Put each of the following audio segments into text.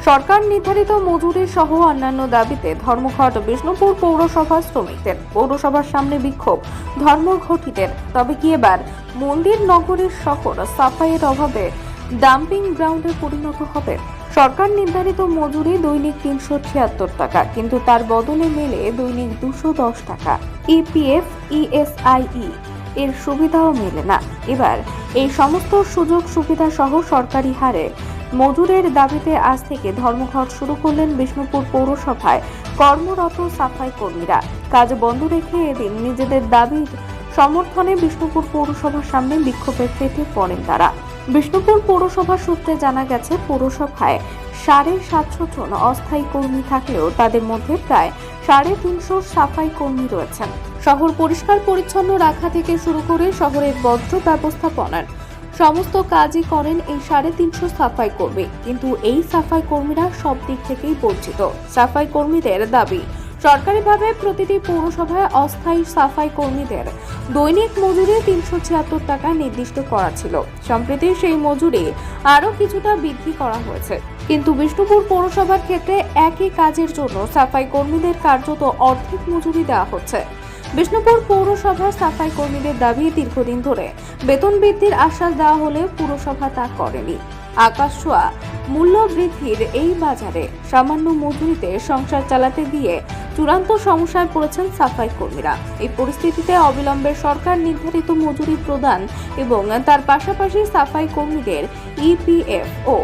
সরকার নির্ধারিত মজুরি সহ অন্যান্য দাবিতে ধর্মঘট বিষ্ণুপুর পৌরসভা শ্রমিকদের। পৌরসভার সামনে বিক্ষোভ ধর্মঘটীদের। তবে কি এবার মন্দির নগরীর শহর সাফাইয়ের অভাবে ডাম্পিং গ্রাউন্ডে পরিণত হবে? সরকার নির্ধারিত মজুরি দৈনিক ৩৭৬ টাকা, কিন্তু তার বদলে মেলে দৈনিক ২১০ টাকা। ইপিএফ, ইএসআইই এর সুবিধাও মেলে না। এবার এই সমস্ত সুযোগ সুবিধা সহ সরকারি হারে মজুরের দাবিতে আজ থেকে ধর্মঘট শুরু করলেন বিষ্ণুপুর পৌরসভায় কর্মরত সাফাই কর্মীরা। কাজ বন্ধ রেখে এদিন নিজেদের দাবির সমর্থনে বিষ্ণুপুর পৌরসভার সামনে বিক্ষোভে ফেটে পড়েন তারা। বিষ্ণুপুর পৌরসভা সূত্রে জানা গেছে, পৌরসভায় ৭৫০ জন অস্থায়ী কর্মী থাকলেও তাদের মধ্যে প্রায় ৩৫০ সাফাই কর্মী রয়েছেন। শহর পরিষ্কার পরিচ্ছন্ন রাখা থেকে শুরু করে শহরের বর্জ্য ব্যবস্থাপনার সমস্ত কাজই করেন এই ৩৫০ সাফাই কর্মী। কিন্তু এই সাফাই কর্মীরা সব দিক থেকেই বঞ্চিত। সাফাই কর্মীদের দাবি, সরকারিভাবে প্রতিটি পৌরসভায় অস্থায়ী সাফাই কর্মীদের দৈনিক মজুরি ৩৭৬ টাকা নির্দিষ্ট করা ছিল। সম্প্রতি সেই মজুরি আরও কিছুটা বৃদ্ধি করা হয়েছে, কিন্তু বিষ্ণুপুর পৌরসভার ক্ষেত্রে একই কাজের জন্য সাফাই কর্মীদের কার্যত অর্ধেক মজুরি দেওয়া হচ্ছে। বিষ্ণুপুর পৌরসভার সাফাই কর্মীদের দাবি, দীর্ঘদিন ধরে বেতন বৃদ্ধির আশ্বাস দেওয়া হলেও পুরসভা তা করেনি। আকাশ ছোঁয়া মূল্য বৃদ্ধির এই বাজারে সামান্য মজুরিতে সংসার চালাতে গিয়ে চূড়ান্ত সমস্যায় পড়েছেন সাফাই কর্মীরা। এই পরিস্থিতিতে অবিলম্বে সরকার নির্ধারিত মজুরি প্রদান এবং তার পাশাপাশি সাফাই কর্মীদের ইপিএফ ও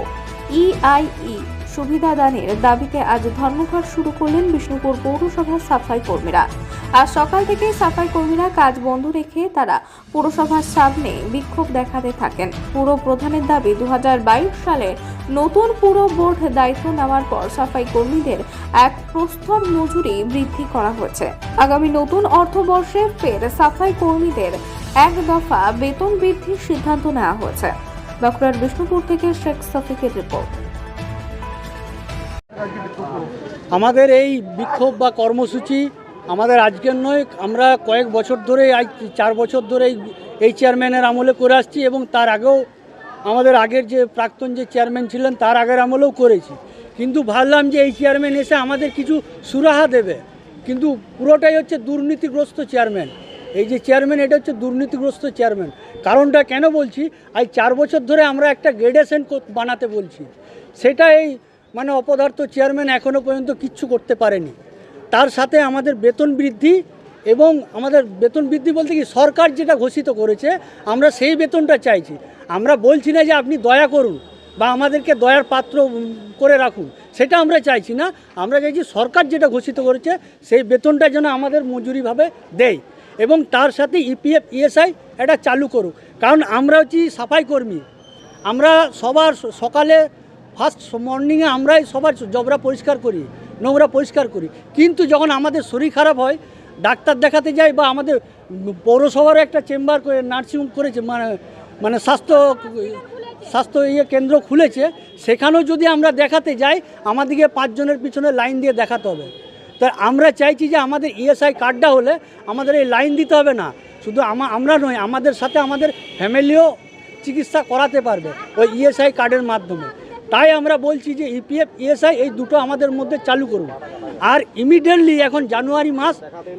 ইআইই সুবিধা দানের দাবিতে আজ ধর্মঘট শুরু করলেন বিষ্ণুপুর পৌরসভার সাফাই কর্মীরা। আজ সকাল থেকে সাফাই কর্মীরা কাজ বন্ধ রেখে তারা পৌরসভার সামনে বিক্ষোভ দেখাতে থাকেন। পুর প্রধানের দাবি, ২০২২ সালে নতুন পুর বোর্ড দায়িত্ব নেওয়ার পর সাফাই কর্মীদের এক প্রস্তর মজুরি বৃদ্ধি করা হয়েছে। আগামী নতুন অর্থবর্ষে ফের সাফাই কর্মীদের এক দফা বেতন বৃদ্ধির সিদ্ধান্ত নেওয়া হয়েছে। বাঁকুড়ার বিষ্ণুপুর থেকে শেখ সাফিকের রিপোর্ট। আমাদের এই বিক্ষোভ বা কর্মসূচি আমাদের আজকের নয়, আমরা কয়েক বছর ধরে, আজ 4 বছর ধরে এই চেয়ারম্যানের আমলে করে আসছি এবং তার আগেও আমাদের আগের যে প্রাক্তন যে চেয়ারম্যান ছিলেন তার আগের আমলেও করেছি। কিন্তু ভাবলাম যে এই চেয়ারম্যান এসে আমাদের কিছু সুরাহা দেবে, কিন্তু পুরোটাই হচ্ছে দুর্নীতিগ্রস্ত চেয়ারম্যান। এই যে চেয়ারম্যান, এটা হচ্ছে দুর্নীতিগ্রস্ত চেয়ারম্যান। কারণটা কেন বলছি, আজ 4 বছর ধরে আমরা একটা গ্রেডেশন বানাতে বলছি, সেটা এই অপদার্থ চেয়ারম্যান এখনও পর্যন্ত কিচ্ছু করতে পারেনি। তার সাথে আমাদের বেতন বৃদ্ধি, এবং আমাদের বেতন বৃদ্ধি বলতে কি, সরকার যেটা ঘোষিত করেছে আমরা সেই বেতনটা চাইছি। আমরা বলছি না যে আপনি দয়া করুন বা আমাদেরকে দয়ার পাত্র করে রাখুন, সেটা আমরা চাইছি না। আমরা চাইছি সরকার যেটা ঘোষিত করেছে সেই বেতনটা যেন আমাদের মজুরিভাবে দেয়, এবং তার সাথে ইপিএফ, ইএসআই এটা চালু করুক। কারণ আমরা হচ্ছি সাফাই কর্মী, আমরা সবার সকালে ফার্স্ট মর্নিংয়ে আমরাই সবার জবরা পরিষ্কার করি, নোংরা পরিষ্কার করি। কিন্তু যখন আমাদের শরীর খারাপ হয়, ডাক্তার দেখাতে যাই, বা আমাদের পৌরসভারও একটা চেম্বার করে নার্সিং করেছে, স্বাস্থ্য কেন্দ্র খুলেছে, সেখানেও যদি আমরা দেখাতে যাই আমাদেরকে 5 জনের পিছনে লাইন দিয়ে দেখাতে হবে। তাই আমরা চাইছি যে আমাদের ইএসআই কার্ডটা হলে আমাদের এই লাইন দিতে হবে না। শুধু আমরা নয়, আমাদের সাথে আমাদের ফ্যামিলিও চিকিৎসা করাতে পারবে ওই ইএসআই কার্ডের মাধ্যমে। তাই আমরা বলছি যে ইপিএফ, ইএসআই এই দুটো আমাদের মধ্যে চালু করুন। আর ইমিডিয়েটলি এখন জানুয়ারি মাস,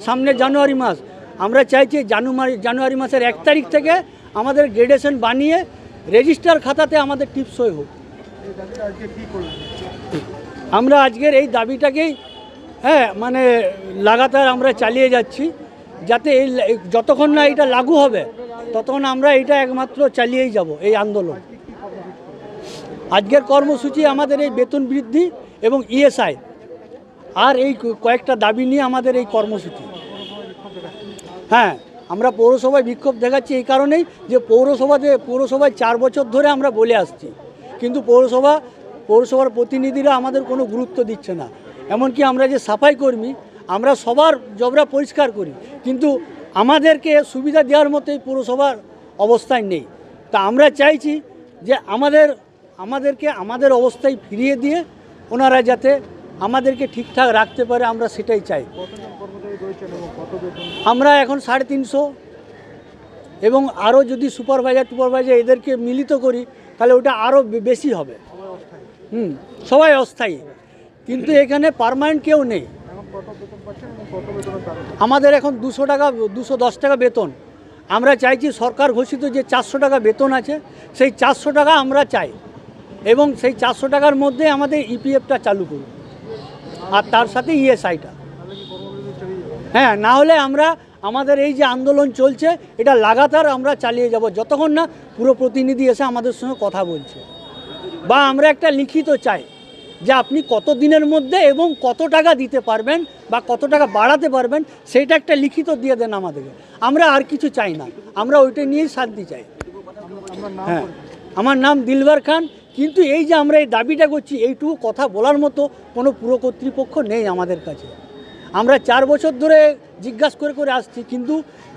সামনে জানুয়ারি মাস, আমরা চাইছি জানুয়ারি মাসের 1 তারিখ থেকে আমাদের গ্রেডেশন বানিয়ে রেজিস্টার খাতাতে আমাদের টিপসই হোক। আমরা আজকের এই দাবিটাকেই লাগাতার আমরা চালিয়ে যাচ্ছি, যাতে এই যতক্ষণ না এটা লাগু হবে ততক্ষণ আমরা এটা একমাত্র চালিয়েই যাব এই আন্দোলন। আজকের কর্মসূচি আমাদের এই বেতন বৃদ্ধি এবং ইএসআই আর এই কয়েকটা দাবি নিয়ে আমাদের এই কর্মসূচি। আমরা পৌরসভায় বিক্ষোভ দেখাচ্ছি এই কারণেই যে পৌরসভায় 4 বছর ধরে আমরা বলে আসছি, কিন্তু পৌরসভার প্রতিনিধিরা আমাদের কোনো গুরুত্ব দিচ্ছে না। এমনকি আমরা যে সাফাই কর্মী, আমরা সবার জবরা পরিষ্কার করি, কিন্তু আমাদেরকে সুবিধা দেওয়ার মতো এই পৌরসভার অবস্থায় নেই। তা আমরা চাইছি যে আমাদেরকে আমাদের অবস্থায় ফিরিয়ে দিয়ে ওনারা যাতে আমাদেরকে ঠিকঠাক রাখতে পারে, আমরা সেটাই চাই। আমরা এখন 350, এবং আরও যদি সুপারভাইজার এদেরকে মিলিত করি তাহলে ওটা আরও বেশি হবে। সবাই অস্থায়ী, কিন্তু এখানে পার্মানেন্ট কেউ নেই। আমাদের এখন 200 টাকা 210 টাকা বেতন। আমরা চাইছি সরকার ঘোষিত যে 400 টাকা বেতন আছে, সেই 400 টাকা আমরা চাই, এবং সেই 400 টাকার মধ্যে আমাদের ইপিএফটা চালু করুন, আর তার সাথে ইএসআইটা। হ্যাঁ, না হলে আমরা আমাদের এই যে আন্দোলন চলছে এটা লাগাতার আমরা চালিয়ে যাব যতক্ষণ না পুরো প্রতিনিধি এসে আমাদের সঙ্গে কথা বলছে, বা আমরা একটা লিখিত চাই যে আপনি কত দিনের মধ্যে এবং কত টাকা দিতে পারবেন বা কত টাকা বাড়াতে পারবেন, সেইটা একটা লিখিত দিয়ে দেন আমাদেরকে। আমরা আর কিছু চাই না, আমরা ওইটা নিয়েই শান্তি চাই। হ্যাঁ, আমার নাম দিলবার খান। কিন্তু এই যে আমরা এই দাবিটা করছি, এইটুকু কথা বলার মতো কোনো পুরো কর্তৃপক্ষ নেই আমাদের কাছে। আমরা 4 বছর ধরে জিজ্ঞাসা করে করে আসছি, কিন্তু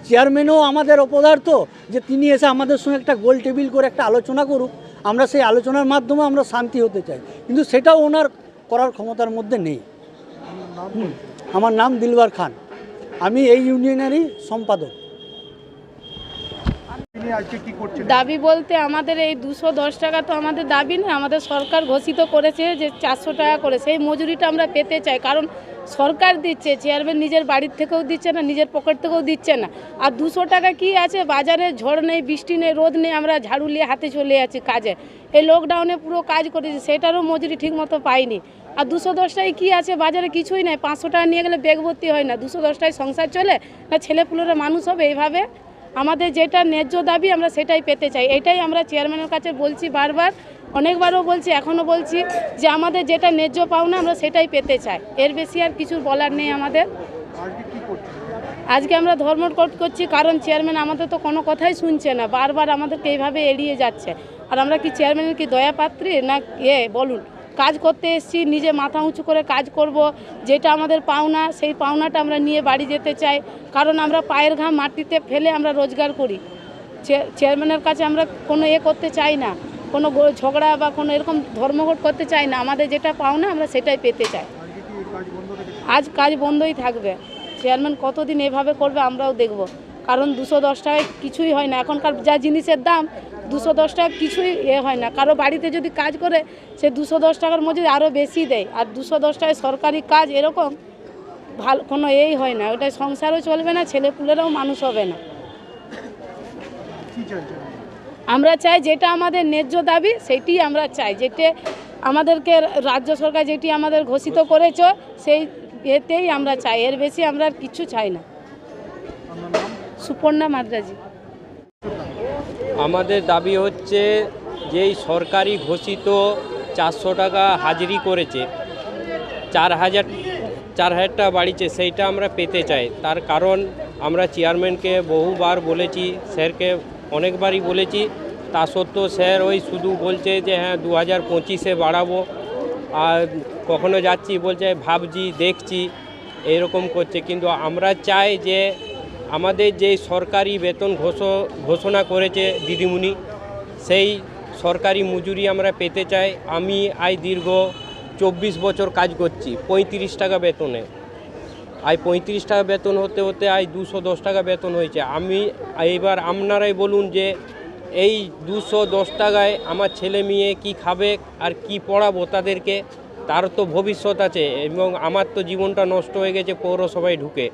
চেয়ারম্যানও আমাদের অপদার্থ যে তিনি এসে আমাদের সঙ্গে একটা গোল টেবিল করে একটা আলোচনা করুক, আমরা সেই আলোচনার মাধ্যমে আমরা শান্তি হতে চাই, কিন্তু সেটাও ওনার করার ক্ষমতার মধ্যে নেই। আমার নাম দিলবার খান, আমি এই ইউনিয়নেরই সম্পাদক। দাবি বলতে আমাদের এই 210 টাকা তো আমাদের দাবি না, আমাদের সরকার ঘোষিত করেছে যে 400 টাকা করে, সেই মজুরিটা আমরা পেতে চাই। কারণ সরকার দিচ্ছে, চেয়ারম্যান নিজের বাড়ির থেকেও দিচ্ছে না, নিজের পকেট থেকেও দিচ্ছে না। আর 200 টাকা কি আছে, বাজারে ঝড় নেই, বৃষ্টি নেই, রোদ নেই, আমরা ঝাড়ু নিয়ে হাতে চলে যাচ্ছি কাজে। এই লকডাউনে পুরো কাজ করেছি, সেটারও মজুরি ঠিক মতো পাইনি। আর 210 টাকায় কী আছে, বাজারে কিছুই নাই। 500 টাকা নিয়ে গেলে ব্যাগ ভর্তি হয় না। 210 টাকায় সংসার চলে না, ছেলেপুলেরা মানুষ হবে? এইভাবে আমাদের যেটা ন্যায্য দাবি আমরা সেটাই পেতে চাই। এটাই আমরা চেয়ারম্যানের কাছে বলছি বারবার, অনেকবারও বলছি, এখনও বলছি যে আমাদের যেটা ন্যায্য পাওনা আমরা সেটাই পেতে চাই। এর বেশি আর কিছু বলার নেই আমাদের। আজকে আমরা ধর্মঘট করছি, কারণ চেয়ারম্যান আমাদের তো কোনো কথাই শুনছে না, বারবার আমাদেরকে এইভাবে এড়িয়ে যাচ্ছে। আর আমরা কি চেয়ারম্যানের কি দয়াপাত্রী না বলুন? কাজ করতে এসেছি, নিজে মাথা উঁচু করে কাজ করব, যেটা আমাদের পাওনা সেই পাওনাটা আমরা নিয়ে বাড়ি যেতে চাই। কারণ আমরা পায়ের ঘাম মাটিতে ফেলে আমরা রোজগার করি। চেয়ারম্যানের কাছে আমরা কোনো করতে চাই না, কোনো ঝগড়া বা কোনো এরকম ধর্মঘট করতে চাই না। আমাদের যেটা পাওনা আমরা সেটাই পেতে চাই। আজ কাজ বন্ধই থাকবে। চেয়ারম্যান কতদিন এভাবে করবে আমরাও দেখব। কারণ 210 টাকায় কিছুই হয় না। এখনকার যা জিনিসের দাম, 210 টাকা কিছুই হয় না। কারো বাড়িতে যদি কাজ করে সে 210 টাকার মধ্যে আরও বেশি দেয়। আর 210 টাকায় সরকারি কাজ এরকম ভালো কোনো হয় না, ওটাই সংসারও চলবে না, ছেলেপুলেরাও মানুষ হবে না। আমরা চাই যেটা আমাদের ন্যায্য দাবি সেটি আমরা চাই, যেটা আমাদেরকে রাজ্য সরকার যেটি আমাদের ঘোষিত করেছে সেই এতেই আমরা চাই, এর বেশি আমরা আর কিছু চাই না। সুপর্ণা মাদ্রাজি। আমাদের দাবি হচ্ছে যেই সরকারি ঘোষিত 400 টাকা হাজিরি করেছে, 4,000 টাকা বাড়িছে, সেইটা আমরা পেতে চাই। তার কারণ আমরা চেয়ারম্যানকে বহুবার বলেছি, স্যারকে অনেকবারই বলেছি, তা সত্ত্বেও স্যার ওই শুধু বলছে যে হ্যাঁ 2025-এ বাড়াবো, আর কখনো যাচ্ছি বলছে ভাবছি দেখছি, এরকম করছে। কিন্তু আমরা চাই যে আমাদের যেই সরকারি বেতন ঘোষণা করেছে দিদিমণি, সেই সরকারি মজুরি আমরা পেতে চাই। আমি দীর্ঘ 24 বছর কাজ করছি 35 টাকা বেতনে। 35 টাকা বেতন হতে হতে 210 টাকা বেতন হয়েছে। আমি এইবার আপনারাই বলুন যে এই 210 টাকায় আমার ছেলে মেয়ে কি খাবে আর কি পড়াবো তাদেরকে? তার তো ভবিষ্যৎ আছে, এবং আমার তো জীবনটা নষ্ট হয়ে গেছে পৌরসভায় ঢুকে।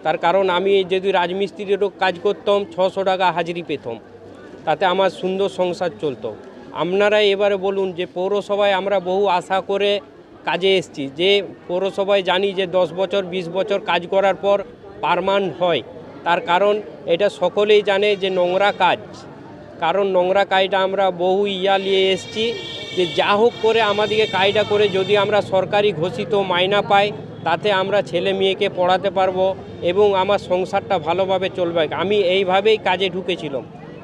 তার কারণ আমি যদি রাজমিস্ত্রিরও কাজ করতাম 600 টাকা হাজিরি পেতাম, তাতে আমার সুন্দর সংসার চলতো। আপনারাই এবারে বলুন যে পৌরসভায় আমরা বহু আশা করে কাজে এসেছি, যে পৌরসভায় জানি যে 10 বছর 20 বছর কাজ করার পর পার্মানেন্ট হয়। তার কারণ এটা সকলেই জানে যে নোংরা কাজ, কারণ নোংরা কাজটা আমরা বহু নিয়ে এসেছি যে যা হোক করে আমাদেরকে কাজটা করে যদি আমরা সরকারি ঘোষিত মাইনা পাই, তাতে আমরা ছেলে মেয়েকে পড়াতে পারবো এবং আমার সংসারটা ভালোভাবে চলবে। আমি এইভাবেই কাজে ঢুকেছিলাম,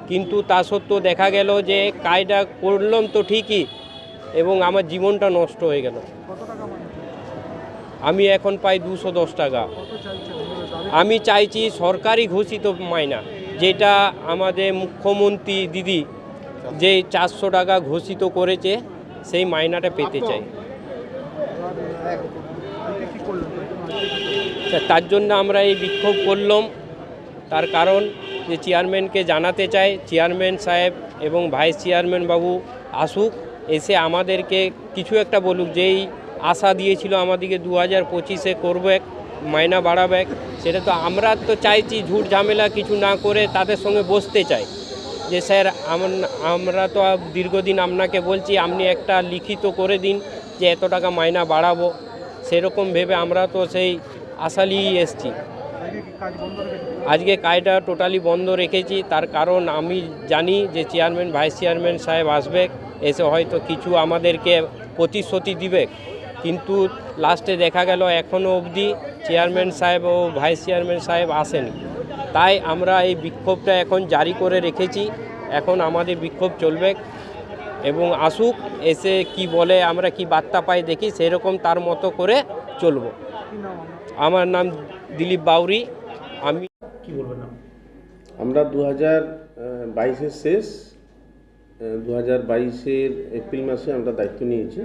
কিন্তু তা সত্ত্বেও দেখা গেল যে কাজটা করলাম তো ঠিকই, এবং আমার জীবনটা নষ্ট হয়ে গেল। আমি এখন পাই 210 টাকা। আমি চাইছি সরকারি ঘোষিত মাইনা, যেটা আমাদের মুখ্যমন্ত্রী দিদি যে 400 টাকা ঘোষিত করেছে, সেই মাইনাটা পেতে চাই। তার জন্য আমরা এই বিক্ষোভ করলাম। তার কারণ যে চেয়ারম্যানকে জানাতে চাই, চেয়ারম্যান সাহেব এবং ভাইস চেয়ারম্যান বাবু আসুক এসে আমাদেরকে কিছু একটা বলুক, যেই আশা দিয়েছিল আমাদেরকে 2025-এ করবে, মাইনা বাড়াবে, সেটা তো আমরা তো চাইছি ঝুট ঝামেলা কিছু না করে তাদের সঙ্গে বসতে চাই যে স্যার আমরা তো দীর্ঘদিন আপনাকে বলছি আপনি একটা লিখিত করে দিন যে এত টাকা মাইনা বাড়াবো, সেরকম ভেবে আমরা তো সেই আশা নিয়েই এসছি। আজকে কাজটা টোটালি বন্ধ রেখেছি, তার কারণ আমি জানি যে চেয়ারম্যান ভাইস চেয়ারম্যান সাহেব আসবে, এসে হয়তো কিছু আমাদেরকে প্রতিশ্রুতি দিবে, কিন্তু লাস্টে দেখা গেল এখনও অবধি চেয়ারম্যান সাহেব ও ভাইস চেয়ারম্যান সাহেব আসেনি। তাই আমরা এই বিক্ষোভটা এখন জারি করে রেখেছি, এখন আমাদের বিক্ষোভ চলবে এবং আসুক, এসে কি বলে আমরা কি বার্তা পাই দেখি, সেরকম তার মতো করে চলব। আমার নাম দিলীপ বাউরি। আমি আমরা 2022-এর শেষ 2022-এর এপ্রিল মাসে আমরা দায়িত্ব নিয়েছি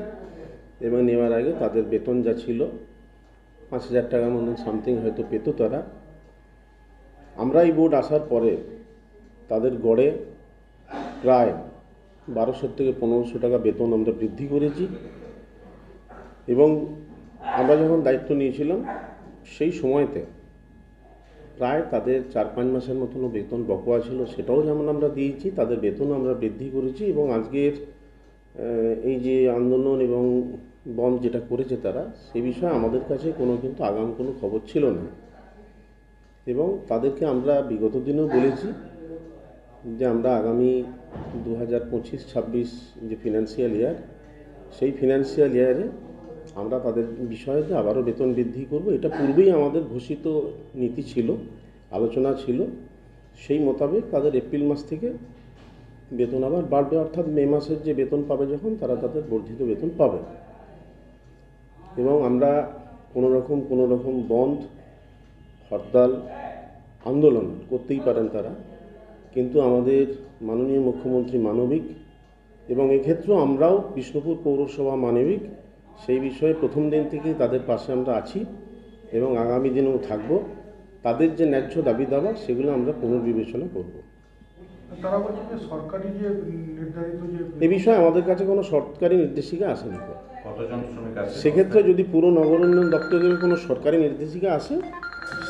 এবং নেওয়ার আগে তাদের বেতন যা ছিল 5,000 টাকার মতন সামথিং হয়তো পেত তারা। আমরা এই বোর্ড আসার পরে তাদের গড়ে প্রায় 1200 থেকে 1500 টাকা বেতন আমরা বৃদ্ধি করেছি এবং আমরা যখন দায়িত্ব নিয়েছিলাম সেই সময়তে প্রায় তাদের 4-5 মাসের মতনও বেতন বকেয়া ছিল, সেটাও যেমন আমরা দিয়েছি, তাদের বেতন আমরা বৃদ্ধি করেছি এবং আজকের এই যে আন্দোলন এবং বন্ধ যেটা করেছে তারা, সে বিষয়ে আমাদের কাছে কিন্তু আগাম কোনো খবর ছিল না এবং তাদেরকে আমরা বিগত দিনেও বলেছি যে আমরা আগামী 2025-26 যে ফিনান্সিয়াল ইয়ার, সেই ফিনান্সিয়াল ইয়ারে আমরা তাদের বিষয়ে আবারও বেতন বৃদ্ধি করব। এটা পূর্বেই আমাদের ঘোষিত নীতি ছিল, আলোচনা ছিল, সেই মোতাবেক তাদের এপ্রিল মাস থেকে বেতন আবার বাড়বে, অর্থাৎ মে মাসের যে বেতন পাবে যখন তারা তাদের বর্ধিত বেতন পাবে। এবং আমরা কোনো রকম বন্ধ, হরতাল, আন্দোলন করতেই পারেন তারা, কিন্তু আমাদের মাননীয় মুখ্যমন্ত্রী মানবিক এবং এক্ষেত্রেও আমরাও বিষ্ণুপুর পৌরসভা মানবিক, সেই বিষয়ে প্রথম দিন থেকেই তাদের পাশে আমরা আছি এবং আগামী দিনেও থাকব। তাদের যে ন্যায্য দাবি দাবা সেগুলো আমরা পুনর্বিবেচনা করব। তারা বলছে যে সরকারি যে নির্ধারিত যে এ বিষয়ে আমাদের কাছে কোনো সরকারি নির্দেশিকা আসেনি। কতজন শ্রমিক আছে? সেক্ষেত্রে যদি পুরো নগর উন্নয়ন দপ্তরের কোনো সরকারি নির্দেশিকা আসে,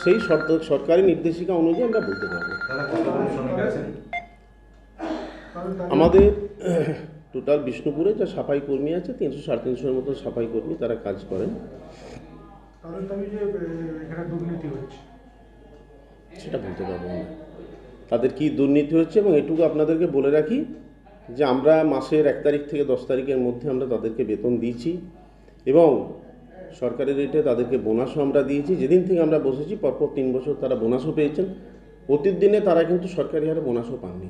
সেই সরকারি নির্দেশিকা অনুযায়ী আমরা বলতে পারবো। তারা কতজন শ্রমিক আছেন? আমাদের টোটাল বিষ্ণুপুরে যা সাফাই কর্মী আছে 300-350-এর মতো সাফাই কর্মী তারা কাজ করেন। তাদের দাবি যে এখানে দুর্নীতি হচ্ছে, সেটা বলতে পারবো না তাদের কি দুর্নীতি হচ্ছে। এবং এটুকু আপনাদেরকে বলে রাখি যে আমরা মাসের 1 তারিখ থেকে 10 তারিখের মধ্যে আমরা তাদেরকে বেতন দিয়েছি এবং সরকারি রেটে তাদেরকে বোনাসও আমরা দিয়েছি। যেদিন থেকে আমরা বসেছি পরপর 3 বছর তারা বোনাসও পেয়েছেন। অতীত দিনে তারা কিন্তু সরকারি হারে বোনাসও পাননি।